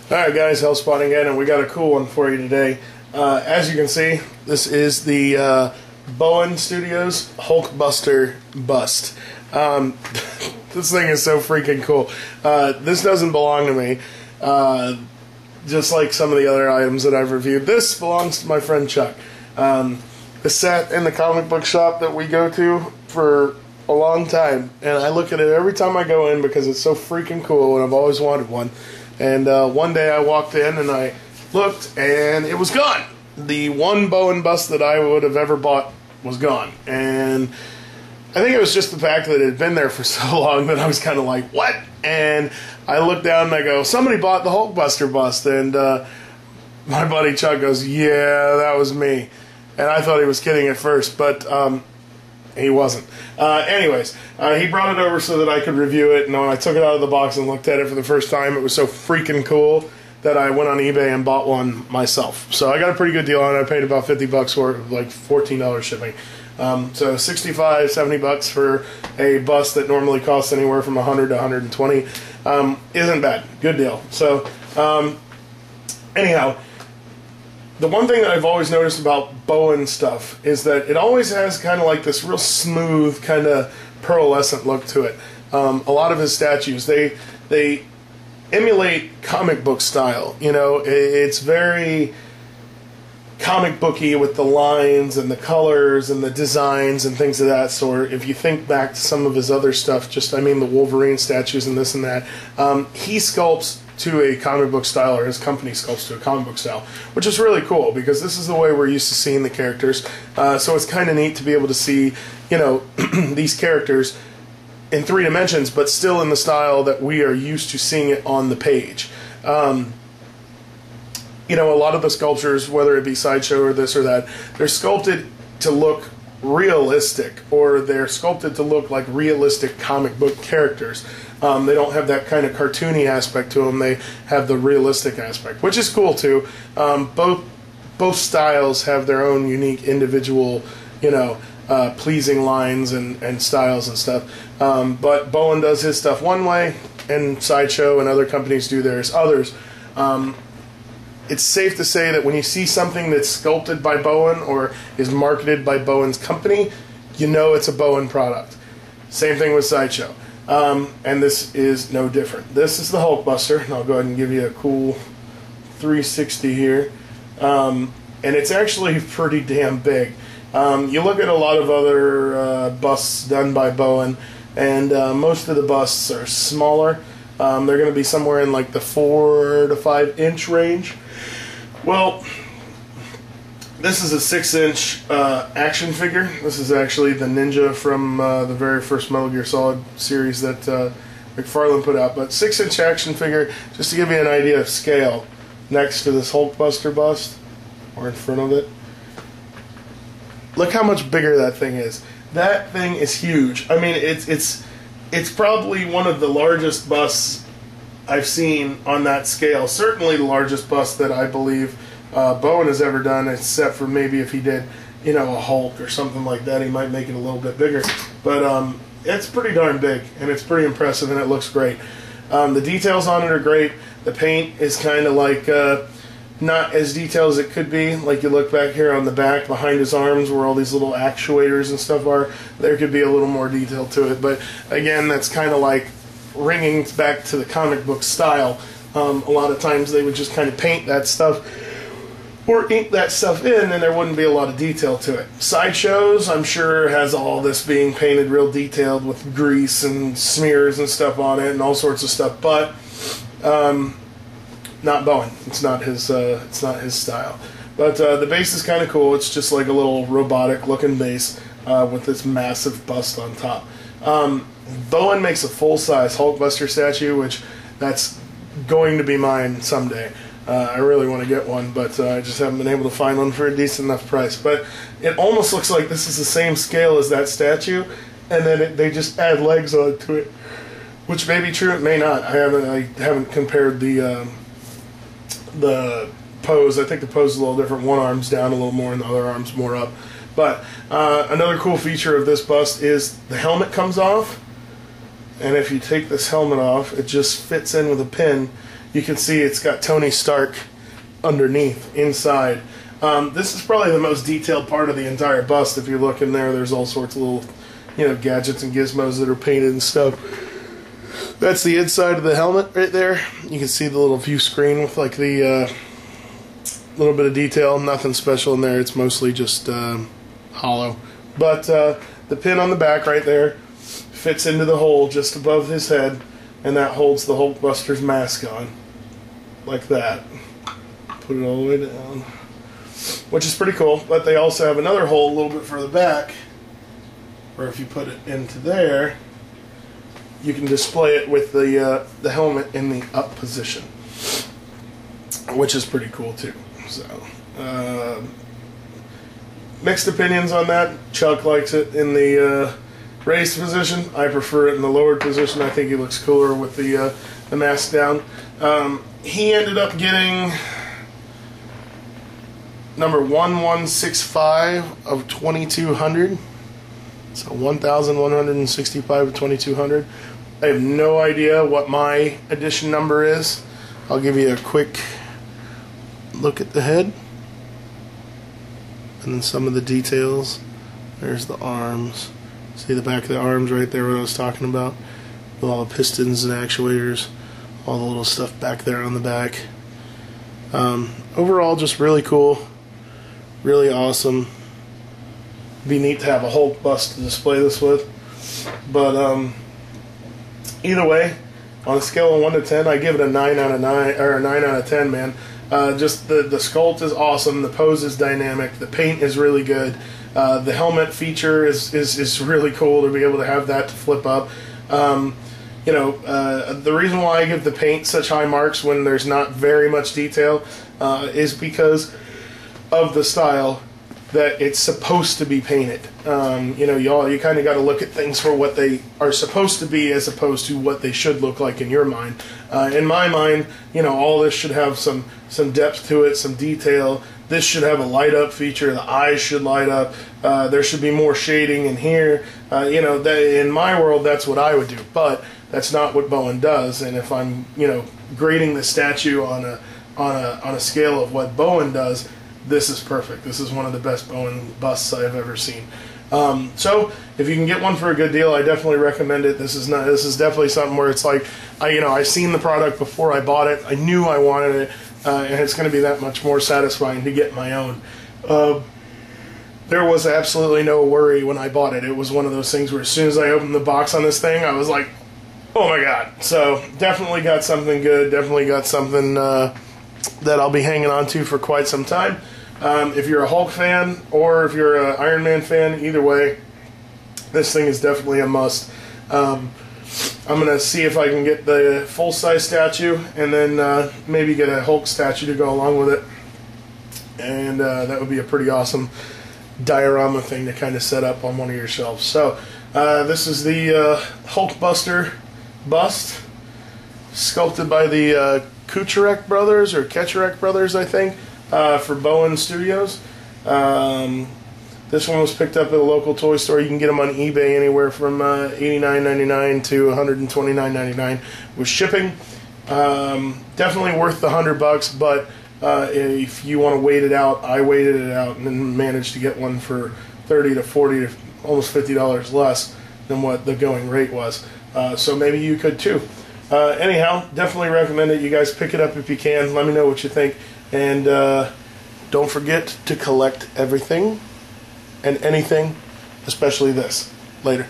Alright guys, Hell Spotting again, and we got a cool one for you today. As you can see, this is the Bowen Studios Hulkbuster Bust. This thing is so freaking cool. This doesn't belong to me, just like some of the other items that I've reviewed. This belongs to my friend Chuck. It's sat in the comic book shop that we go to for a long time, and I look at it every time I go in because it's so freaking cool, and I've always wanted one. And one day I walked in and I looked, and it was gone. The one Bowen bust that I would have ever bought was gone. And I think it was just the fact that it had been there for so long that I was kind of like, what? And I looked down and I go, somebody bought the Hulkbuster bust. And my buddy Chuck goes, yeah, that was me. And I thought he was kidding at first, but he wasn't. Anyways, he brought it over so that I could review it, and when I took it out of the box and looked at it for the first time, it was so freaking cool that I went on eBay and bought one myself. So I got a pretty good deal on it. I paid about 50 bucks for it, like $14 shipping. So 65, 70 bucks for a bust that normally costs anywhere from 100 to 120 isn't bad. Good deal. So anyhow, the one thing that I've always noticed about Bowen stuff is that it always has kind of like this real smooth, kind of pearlescent look to it. A lot of his statues, they emulate comic book style. You know, it's very comic booky with the lines and the colors and the designs and things of that sort. If you think back to some of his other stuff, I mean the Wolverine statues and this and that, he sculpts to a comic book style, or his company sculpts to a comic book style, which is really cool because this is the way we're used to seeing the characters. So it's kind of neat to be able to see, you know, these characters in 3 dimensions, but still in the style that we are used to seeing it on the page. You know, a lot of the sculptures, whether it be Sideshow or this or that, they're sculpted to look realistic, or they're sculpted to look like realistic comic book characters. They don't have that kind of cartoony aspect to them. They have the realistic aspect, which is cool too. Both styles have their own unique individual, you know, pleasing lines and styles and stuff. But Bowen does his stuff one way, and Sideshow and other companies do theirs others. It's safe to say that when you see something that's sculpted by Bowen or is marketed by Bowen's company, you know it's a Bowen product. Same thing with Sideshow. And this is no different. This is the Hulkbuster, and I'll go ahead and give you a cool 360 here. And it's actually pretty damn big. You look at a lot of other busts done by Bowen, and most of the busts are smaller. They're going to be somewhere in like the 4 to 5 inch range. Well, this is a 6-inch action figure. This is actually the Ninja from the very first Metal Gear Solid series that McFarlane put out. But 6-inch action figure, just to give you an idea of scale, next to this Hulkbuster bust, or in front of it. Look how much bigger that thing is. That thing is huge. I mean, it's probably one of the largest busts I've seen on that scale. Certainly the largest bust that I believe Bowen has ever done, except for maybe if he did, you know, a Hulk or something like that, he might make it a little bit bigger. But it's pretty darn big, and it's pretty impressive, and it looks great. The details on it are great. The paint is kind of like not as detailed as it could be. Like you look back here on the back behind his arms where all these little actuators and stuff are, there could be a little more detail to it. But again, that's kind of like ringing back to the comic book style. A lot of times they would just kind of paint that stuff or ink that stuff in, and there wouldn't be a lot of detail to it. Sideshows, I'm sure, has all this being painted real detailed with grease and smears and stuff on it and all sorts of stuff, but not Bowen. It's not his style. But the base is kind of cool. It's just like a little robotic looking base with this massive bust on top. Bowen makes a full-size Hulkbuster statue, which that's going to be mine someday. I really want to get one, but I just haven't been able to find one for a decent enough price. But it almost looks like this is the same scale as that statue, and then they just add legs onto it, which may be true, it may not. I haven't compared the pose. I think the pose is a little different. One arm's down a little more, and the other arm's more up. But another cool feature of this bust is the helmet comes off, and if you take this helmet off, it just fits in with a pin, you can see it's got Tony Stark underneath, inside. This is probably the most detailed part of the entire bust. If you look in there, there's all sorts of little, gadgets and gizmos that are painted and stuff. That's the inside of the helmet right there. You can see the little view screen with like the little bit of detail. Nothing special in there. It's mostly just hollow. But the pin on the back right there fits into the hole just above his head, and that holds the Hulkbuster's mask on. Like that. Put it all the way down. Which is pretty cool. But they also have another hole a little bit further back, where if you put it into there, you can display it with the helmet in the up position, which is pretty cool too. So mixed opinions on that. Chuck likes it in the raised position. I prefer it in the lowered position. I think he looks cooler with the mask down. He ended up getting number 1165 of 2200. So 1,165 of 2,200. I have no idea what my edition number is. I'll give you a quick look at the head. And then some of the details. There's the arms. See the back of the arms right there, what I was talking about? With all the pistons and actuators. All the little stuff back there on the back. Overall, just really cool. Really awesome. Be neat to have a Hulk bust to display this with, but either way, on a scale of 1 to 10, I give it a 9 out of 9 or a 9 out of 10, man. Just the sculpt is awesome, the pose is dynamic, the paint is really good, the helmet feature is really cool to be able to have that to flip up. The reason why I give the paint such high marks when there's not very much detail is because of the style that it's supposed to be painted. You kind of got to look at things for what they are supposed to be as opposed to what they should look like in your mind. In my mind, all this should have some depth to it, some detail. This should have a light up feature. The eyes should light up. There should be more shading in here. In my world, that's what I would do. But that's not what Bowen does. And if I'm, grading the statue on a scale of what Bowen does, this is perfect. This is one of the best Bowen busts I've ever seen. So if you can get one for a good deal, I definitely recommend it. This is definitely something where it's like, I've seen the product before I bought it. I knew I wanted it, and it's going to be that much more satisfying to get my own. There was absolutely no worry when I bought it. It was one of those things where as soon as I opened the box on this thing, I was like, oh my god. So definitely got something good. Definitely got something that I'll be hanging on to for quite some time. If you're a Hulk fan or if you're an Iron Man fan, either way, this thing is definitely a must. I'm going to see if I can get the full-size statue and then maybe get a Hulk statue to go along with it. And that would be a pretty awesome diorama thing to kind of set up on one of your shelves. So this is the Hulkbuster Bust, sculpted by the Kucherek brothers, or Ketcherek brothers, I think, for Bowen Studios. This one was picked up at a local toy store. You can get them on eBay anywhere from $89.99 to $129.99 with shipping. Definitely worth the $100, but if you want to wait it out, I waited it out and then managed to get one for $30 to $40 to almost $50 less than what the going rate was. So maybe you could too. Anyhow, definitely recommend it. You guys pick it up if you can. Let me know what you think. And don't forget to collect everything and anything, especially this. Later.